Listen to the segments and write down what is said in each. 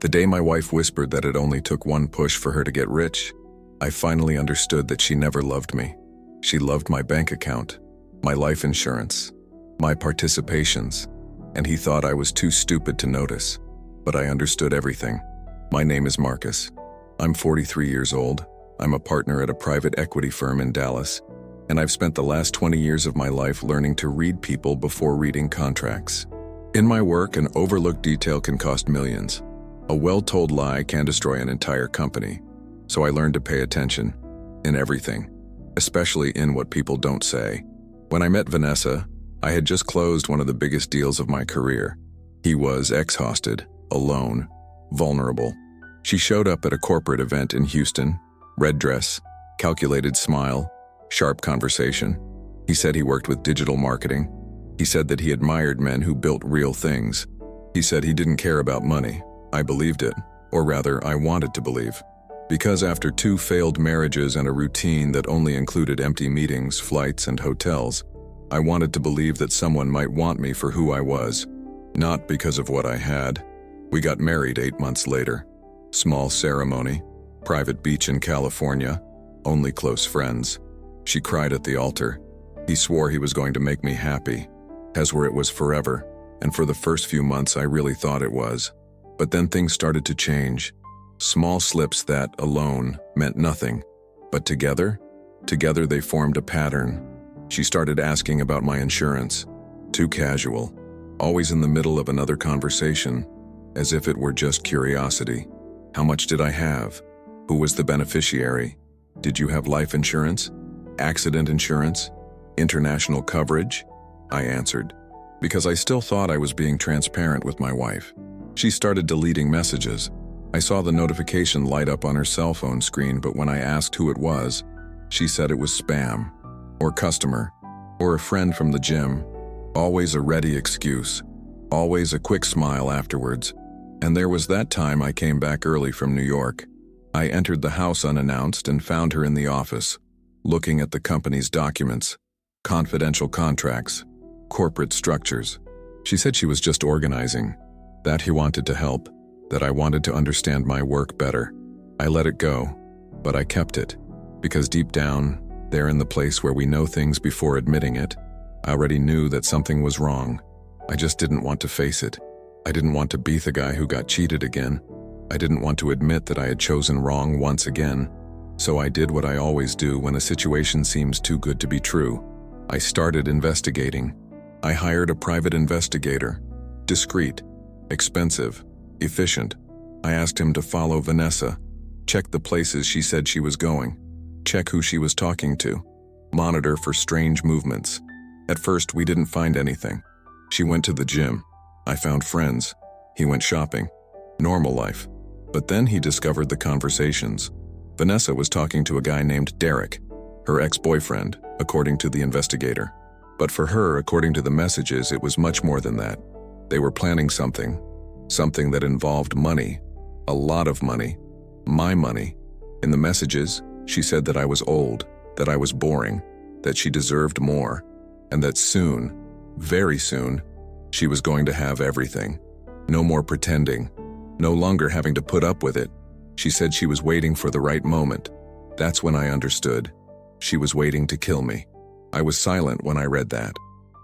The day my wife whispered that it only took one push for her to get rich, I finally understood that she never loved me. She loved my bank account, my life insurance, my participations, and he thought I was too stupid to notice. But I understood everything. My name is Marcus. I'm 43 years old. I'm a partner at a private equity firm in Dallas, and I've spent the last 20 years of my life learning to read people before reading contracts. In my work, an overlooked detail can cost millions. A well-told lie can destroy an entire company. So I learned to pay attention in everything, especially in what people don't say. When I met Vanessa, I had just closed one of the biggest deals of my career. He was exhausted, alone, vulnerable. She showed up at a corporate event in Houston, red dress, calculated smile, sharp conversation. He said he worked with digital marketing. He said that he admired men who built real things. He said he didn't care about money. I believed it, or rather, I wanted to believe. Because after 2 failed marriages and a routine that only included empty meetings, flights, and hotels, I wanted to believe that someone might want me for who I was, not because of what I had. We got married 8 months later. Small ceremony, private beach in California, only close friends. She cried at the altar. He swore he was going to make me happy, as where it was forever, and for the first few months I really thought it was. But then things started to change. Small slips that, alone, meant nothing. But together they formed a pattern. She started asking about my insurance. Too casual. Always in the middle of another conversation, as if it were just curiosity. How much did I have? Who was the beneficiary? Did you have life insurance? Accident insurance? International coverage? I answered, because I still thought I was being transparent with my wife. She started deleting messages. I saw the notification light up on her cell phone screen, but when I asked who it was, she said it was spam, or customer, or a friend from the gym. Always a ready excuse, always a quick smile afterwards. And there was that time I came back early from New York. I entered the house unannounced and found her in the office, looking at the company's documents, confidential contracts, corporate structures. She said she was just organizing, that he wanted to help, that I wanted to understand my work better. I let it go, but I kept it, because deep down, there in the place where we know things before admitting it, I already knew that something was wrong. I just didn't want to face it. I didn't want to be the guy who got cheated again. I didn't want to admit that I had chosen wrong once again. So I did what I always do when a situation seems too good to be true. I started investigating. I hired a private investigator. Discreet, expensive, efficient. I asked him to follow Vanessa, check the places she said she was going, check who she was talking to, monitor for strange movements. At first, we didn't find anything. She went to the gym. I found friends. He went shopping. Normal life. But then he discovered the conversations. Vanessa was talking to a guy named Derek, her ex-boyfriend, according to the investigator. But for her, according to the messages, it was much more than that. They were planning something that involved money, a lot of money, my money. In the messages, she said that I was old, that I was boring, that she deserved more, and that soon, very soon, she was going to have everything. No more pretending, no longer having to put up with it. She said she was waiting for the right moment. That's when I understood. She was waiting to kill me. I was silent when I read that,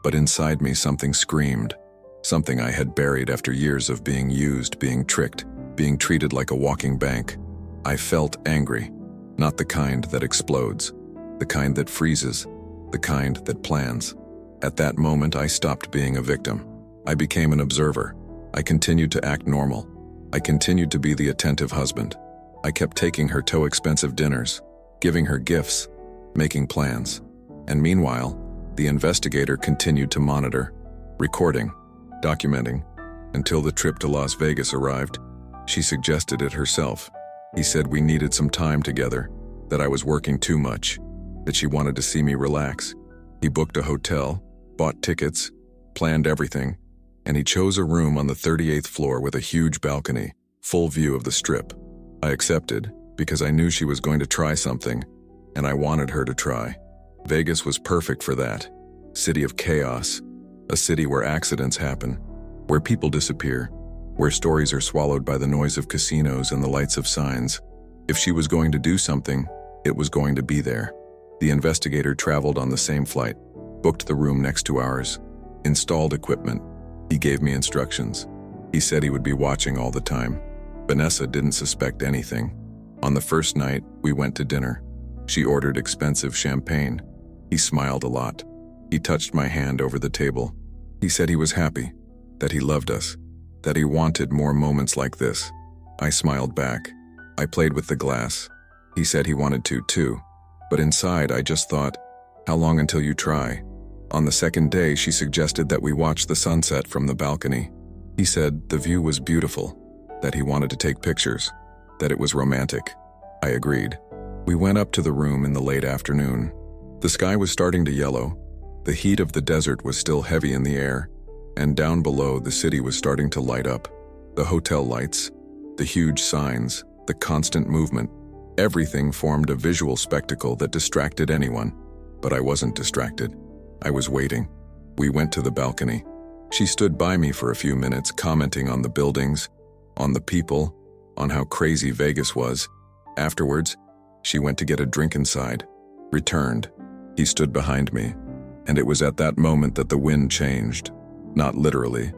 but inside me something screamed. Something I had buried after years of being used, being tricked, being treated like a walking bank. I felt angry, not the kind that explodes, the kind that freezes, the kind that plans. At that moment, I stopped being a victim. I became an observer. I continued to act normal. I continued to be the attentive husband. I kept taking her to expensive dinners, giving her gifts, making plans. And meanwhile, the investigator continued to monitor, recording, documenting, until the trip to Las Vegas arrived. She suggested it herself. He said we needed some time together, that I was working too much, that she wanted to see me relax. He booked a hotel, bought tickets, planned everything, and he chose a room on the 38th floor with a huge balcony, full view of the Strip. I accepted because I knew she was going to try something, and I wanted her to try. Vegas was perfect for that. City of chaos, a city where accidents happen, where people disappear, where stories are swallowed by the noise of casinos and the lights of signs. If she was going to do something, it was going to be there. The investigator traveled on the same flight, booked the room next to ours, installed equipment. He gave me instructions. He said he would be watching all the time. Vanessa didn't suspect anything. On the first night, we went to dinner. She ordered expensive champagne. He smiled a lot. He touched my hand over the table. He said he was happy, that he loved us, that he wanted more moments like this. I smiled back. I played with the glass. He said he wanted to too. But inside, I just thought, how long until you try? On the second day, she suggested that we watch the sunset from the balcony. He said the view was beautiful, that he wanted to take pictures, that it was romantic. I agreed. We went up to the room in the late afternoon. The sky was starting to yellow. The heat of the desert was still heavy in the air, and down below the city was starting to light up. The hotel lights, the huge signs, the constant movement, everything formed a visual spectacle that distracted anyone. But I wasn't distracted. I was waiting. We went to the balcony. She stood by me for a few minutes, commenting on the buildings, on the people, on how crazy Vegas was. Afterwards, she went to get a drink inside, returned. He stood behind me, and it was at that moment that the wind changed. Not literally,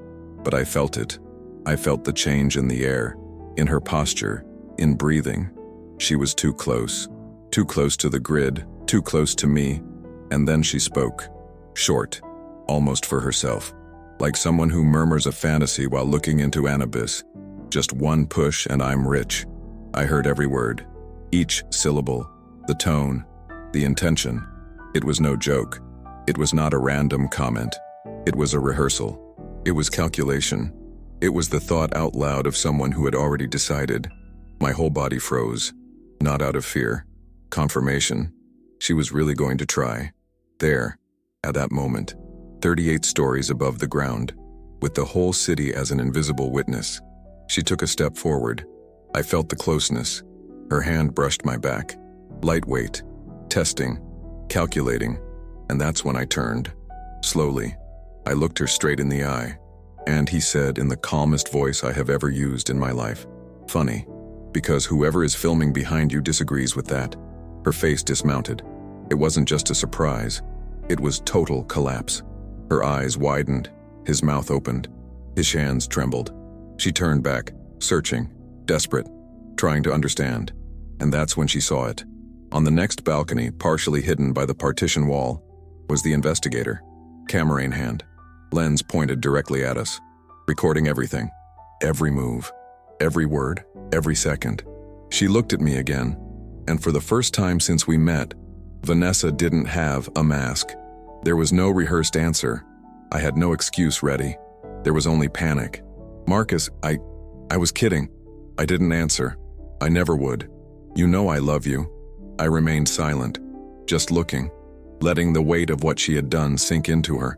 but I felt it. I felt the change in the air, in her posture, in breathing. She was too close to the grid, too close to me, and then she spoke. Short, almost for herself, like someone who murmurs a fantasy while looking into an abyss. Just one push and I'm rich. I heard every word, each syllable, the tone, the intention. It was no joke. It was not a random comment. It was a rehearsal. It was calculation. It was the thought out loud of someone who had already decided. My whole body froze, not out of fear. Confirmation. She was really going to try. There, at that moment, 38 stories above the ground, with the whole city as an invisible witness. She took a step forward. I felt the closeness. Her hand brushed my back. Lightweight, testing, calculating, and that's when I turned. Slowly, I looked her straight in the eye, and he said in the calmest voice I have ever used in my life, "Funny, because whoever is filming behind you disagrees with that." Her face dismounted. It wasn't just a surprise. It was total collapse. Her eyes widened, his mouth opened, his hands trembled. She turned back, searching, desperate, trying to understand. And that's when she saw it. On the next balcony, partially hidden by the partition wall, was the investigator, camera in hand, lens pointed directly at us, recording everything, every move, every word, every second. She looked at me again, and for the first time since we met, Vanessa didn't have a mask. There was no rehearsed answer. I had no excuse ready. There was only panic. "Marcus, I was kidding. I didn't answer. I never would. You know I love you." I remained silent, just looking, letting the weight of what she had done sink into her,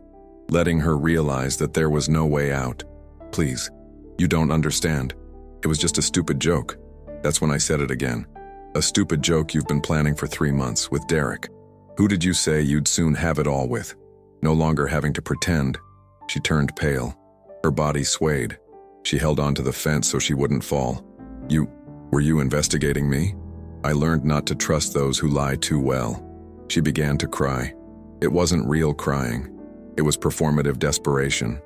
letting her realize that there was no way out. "Please, you don't understand. It was just a stupid joke." That's when I said it again. "A stupid joke you've been planning for 3 months with Derek. Who did you say you'd soon have it all with? No longer having to pretend." She turned pale. Her body swayed. She held onto the fence so she wouldn't fall. Were you investigating me?" I learned not to trust those who lie too well. She began to cry. It wasn't real crying. It was performative desperation,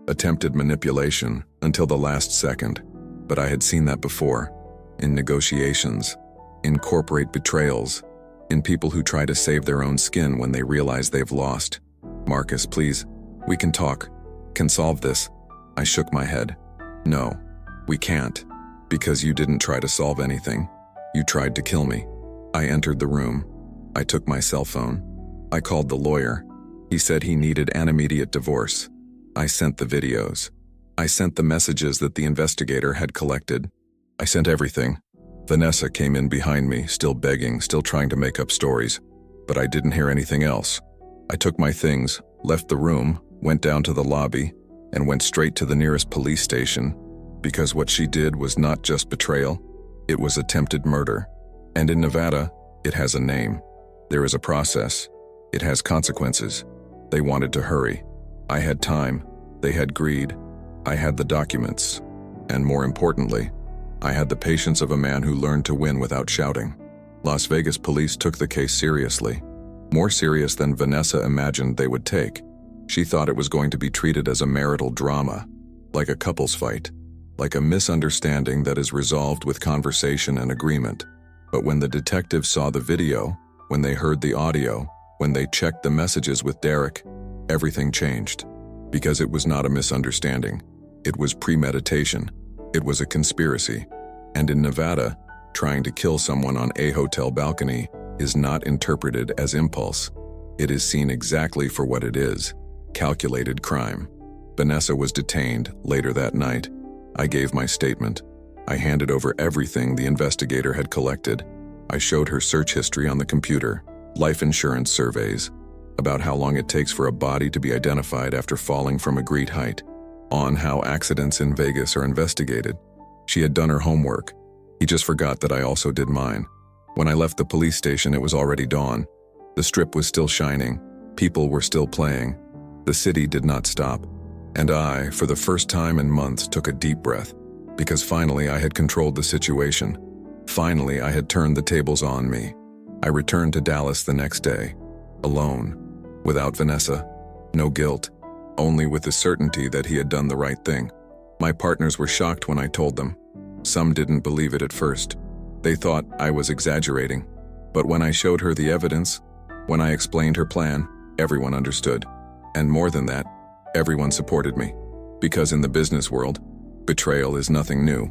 attempted manipulation until the last second. But I had seen that before, in negotiations, in corporate betrayals, in people who try to save their own skin when they realize they've lost. "Marcus, please, we can talk, can solve this." I shook my head. "No, we can't, because you didn't try to solve anything. You tried to kill me." I entered the room. I took my cell phone. I called the lawyer. He said he needed an immediate divorce. I sent the videos. I sent the messages that the investigator had collected. I sent everything. Vanessa came in behind me, still begging, still trying to make up stories. But I didn't hear anything else. I took my things, left the room, went down to the lobby, and went straight to the nearest police station, because what she did was not just betrayal, it was attempted murder. And in Nevada, it has a name. There is a process. It has consequences. They wanted to hurry. I had time. They had greed. I had the documents. And more importantly, I had the patience of a man who learned to win without shouting. Las Vegas police took the case seriously, more serious than Vanessa imagined they would take. She thought it was going to be treated as a marital drama, like a couple's fight, like a misunderstanding that is resolved with conversation and agreement. But when the detectives saw the video, when they heard the audio, when they checked the messages with Derek, everything changed. Because it was not a misunderstanding. It was premeditation. It was a conspiracy. And in Nevada, trying to kill someone on a hotel balcony is not interpreted as impulse. It is seen exactly for what it is: calculated crime. Vanessa was detained later that night. I gave my statement. I handed over everything the investigator had collected. I showed her search history on the computer, life insurance surveys, about how long it takes for a body to be identified after falling from a great height, on how accidents in Vegas are investigated. She had done her homework. He just forgot that I also did mine. When I left the police station, it was already dawn. The strip was still shining. People were still playing. The city did not stop. And I, for the first time in months, took a deep breath, because finally I had controlled the situation. Finally, I had turned the tables on me. I returned to Dallas the next day, alone, without Vanessa, no guilt, only with the certainty that he had done the right thing. My partners were shocked when I told them. Some didn't believe it at first. They thought I was exaggerating. But when I showed her the evidence, when I explained her plan, everyone understood. And more than that, everyone supported me. Because in the business world, betrayal is nothing new.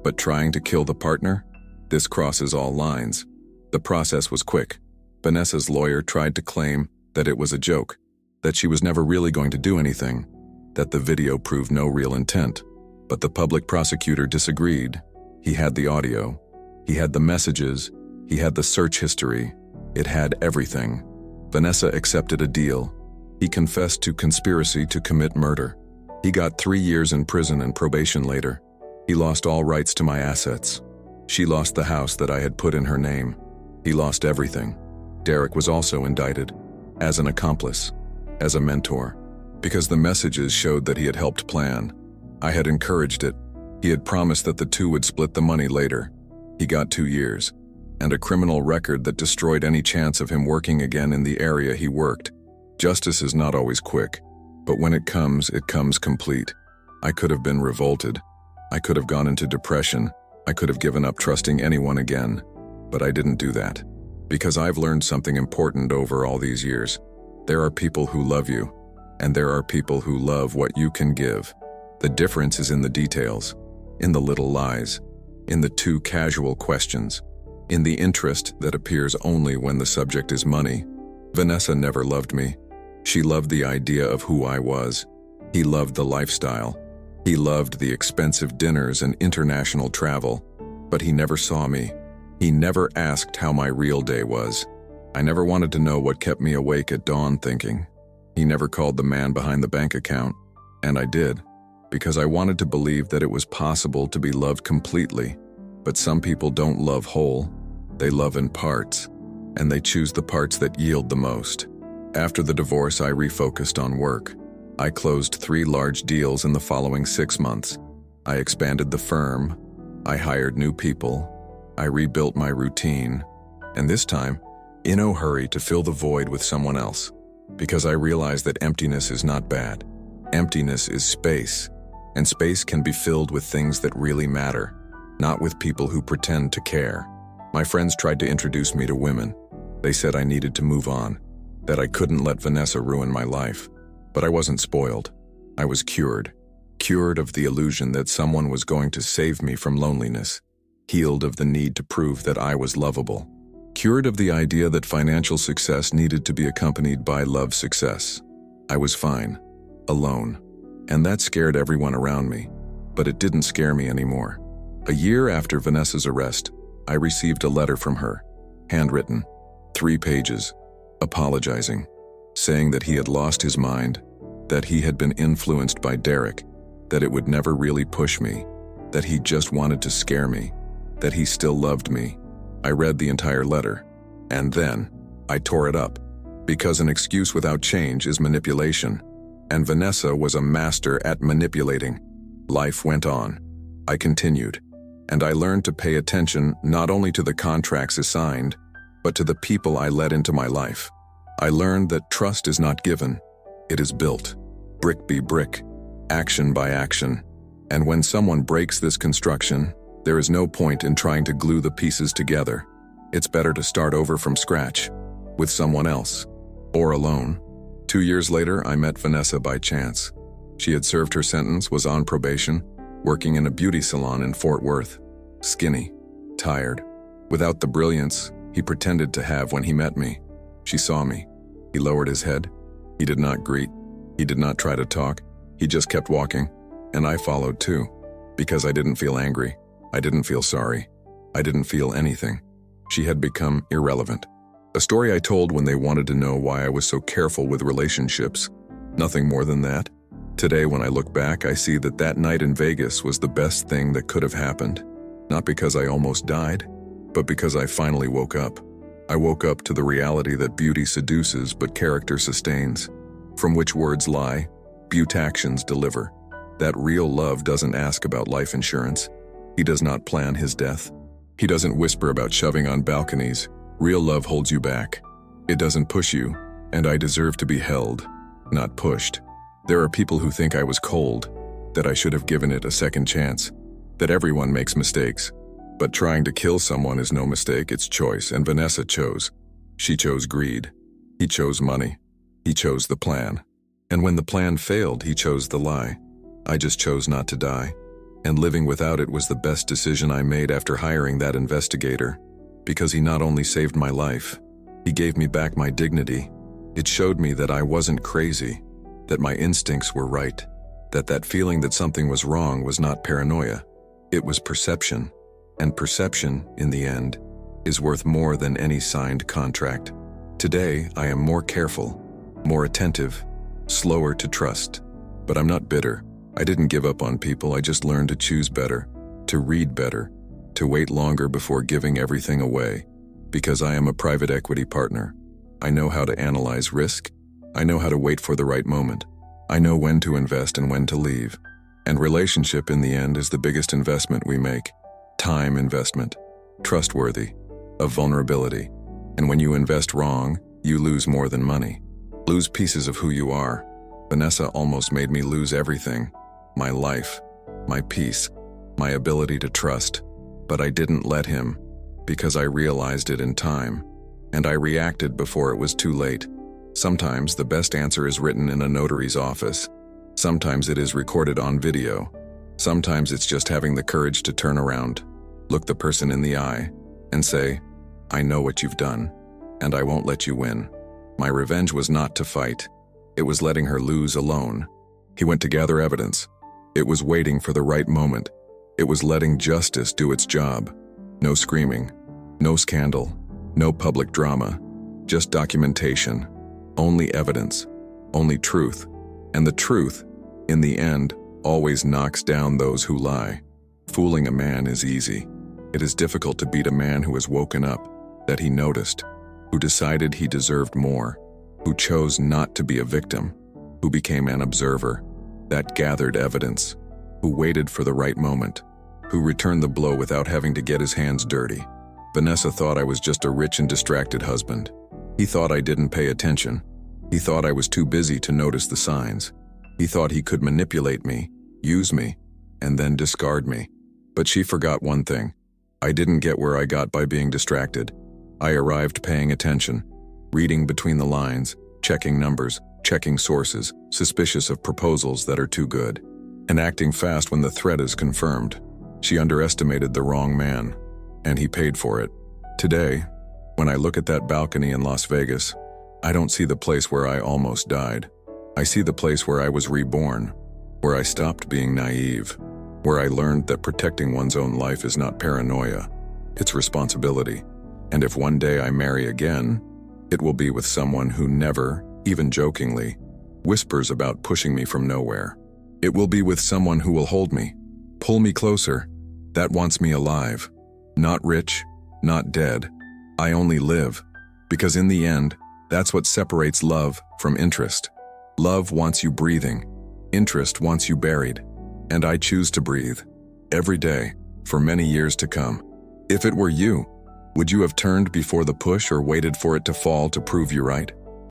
But trying to kill the partner? This crosses all lines. The process was quick. Vanessa's lawyer tried to claim that it was a joke, that she was never really going to do anything, that the video proved no real intent. But the public prosecutor disagreed. He had the audio. He had the messages. He had the search history. It had everything. Vanessa accepted a deal. He confessed to conspiracy to commit murder. He got 3 years in prison and probation later. He lost all rights to my assets. She lost the house that I had put in her name. He lost everything. Derek was also indicted, as an accomplice, as a mentor, because the messages showed that he had helped plan. I had encouraged it. He had promised that the two would split the money later. He got 2 years, and a criminal record that destroyed any chance of him working again in the area he worked. Justice is not always quick, but when it comes complete. I could have been revolted. I could have gone into depression. I could have given up trusting anyone again, but I didn't do that. Because I've learned something important over all these years. There are people who love you, and there are people who love what you can give. The difference is in the details, in the little lies, in the too casual questions, in the interest that appears only when the subject is money. Vanessa never loved me. She loved the idea of who I was. He loved the lifestyle. He loved the expensive dinners and international travel, but he never saw me. He never asked how my real day was. I never wanted to know what kept me awake at dawn thinking. He never called the man behind the bank account, and I did, because I wanted to believe that it was possible to be loved completely. But some people don't love whole. They love in parts, and they choose the parts that yield the most. After the divorce, I refocused on work. I closed 3 large deals in the following 6 months. I expanded the firm. I hired new people. I rebuilt my routine. And this time, in no hurry to fill the void with someone else. Because I realized that emptiness is not bad. Emptiness is space. And space can be filled with things that really matter, not with people who pretend to care. My friends tried to introduce me to women. They said I needed to move on, that I couldn't let Vanessa ruin my life. But I wasn't spoiled. I was cured. Cured of the illusion that someone was going to save me from loneliness. Healed of the need to prove that I was lovable. Cured of the idea that financial success needed to be accompanied by love success. I was fine. Alone. And that scared everyone around me. But it didn't scare me anymore. A year after Vanessa's arrest, I received a letter from her. Handwritten. 3 pages. Apologizing. Saying that he had lost his mind, that he had been influenced by Derek, that it would never really push me, that he just wanted to scare me, that he still loved me. I read the entire letter, and then I tore it up, because an excuse without change is manipulation, and Vanessa was a master at manipulating. Life went on. I continued, and I learned to pay attention not only to the contracts assigned, but to the people I let into my life. I learned that trust is not given, it is built, brick by brick, action by action. And when someone breaks this construction, there is no point in trying to glue the pieces together. It's better to start over from scratch, with someone else, or alone. 2 years later, I met Vanessa by chance. She had served her sentence, was on probation, working in a beauty salon in Fort Worth. Skinny, tired, without the brilliance he pretended to have when he met me. She saw me. He lowered his head. He did not greet. He did not try to talk. He just kept walking, and I followed too, because I didn't feel angry. I didn't feel sorry. I didn't feel anything. She had become irrelevant. A story I told when they wanted to know why I was so careful with relationships. Nothing more than that. Today, when I look back, I see that that night in Vegas was the best thing that could have happened. Not because I almost died, but because I finally woke up. I woke up to the reality that beauty seduces but character sustains. From which words lie, beaut actions deliver. That real love doesn't ask about life insurance. He does not plan his death. He doesn't whisper about shoving on balconies. Real love holds you back. It doesn't push you, and I deserve to be held, not pushed. There are people who think I was cold, that I should have given it a second chance, that everyone makes mistakes. But trying to kill someone is no mistake, it's choice, and Vanessa chose. She chose greed. He chose money. He chose the plan. And when the plan failed, he chose the lie. I just chose not to die. And living without it was the best decision I made after hiring that investigator. Because he not only saved my life, he gave me back my dignity. It showed me that I wasn't crazy, that my instincts were right, that feeling that something was wrong was not paranoia. It was perception. And perception, in the end, is worth more than any signed contract. Today, I am more careful, more attentive, slower to trust. But I'm not bitter. I didn't give up on people, I just learned to choose better, to read better, to wait longer before giving everything away. Because I am a private equity partner, I know how to analyze risk. I know how to wait for the right moment. I know when to invest and when to leave. And relationship, in the end, is the biggest investment we make. Time investment, trustworthy, of vulnerability. And when you invest wrong, you lose more than money. Lose pieces of who you are. Vanessa almost made me lose everything. My life, my peace, my ability to trust. But I didn't let him, because I realized it in time. And I reacted before it was too late. Sometimes the best answer is written in a notary's office. Sometimes it is recorded on video. Sometimes it's just having the courage to turn around, look the person in the eye, and say, I know what you've done, and I won't let you win. My revenge was not to fight. It was letting her lose alone. He went to gather evidence. It was waiting for the right moment. It was letting justice do its job. No screaming, no scandal, no public drama, just documentation. Only evidence, only truth. And the truth, in the end, always knocks down those who lie. Fooling a man is easy. It is difficult to beat a man who has woken up, that he noticed, who decided he deserved more, who chose not to be a victim, who became an observer, that gathered evidence, who waited for the right moment, who returned the blow without having to get his hands dirty. Vanessa thought I was just a rich and distracted husband. He thought I didn't pay attention. He thought I was too busy to notice the signs. He thought he could manipulate me, use me, and then discard me. But she forgot one thing. I didn't get where I got by being distracted. I arrived paying attention, reading between the lines, checking numbers, checking sources, suspicious of proposals that are too good, and acting fast when the threat is confirmed. She underestimated the wrong man, and he paid for it. Today, when I look at that balcony in Las Vegas, I don't see the place where I almost died. I see the place where I was reborn, where I stopped being naive, where I learned that protecting one's own life is not paranoia, it's responsibility. And if one day I marry again, it will be with someone who never, even jokingly, whispers about pushing me from nowhere. It will be with someone who will hold me, pull me closer, that wants me alive. Not rich, not dead. I only live. Because in the end, that's what separates love from interest. Love wants you breathing. Interest wants you buried. And I choose to breathe. every day, for many years to come. If it were you, would you have turned before the push or waited for it to fall to prove you right?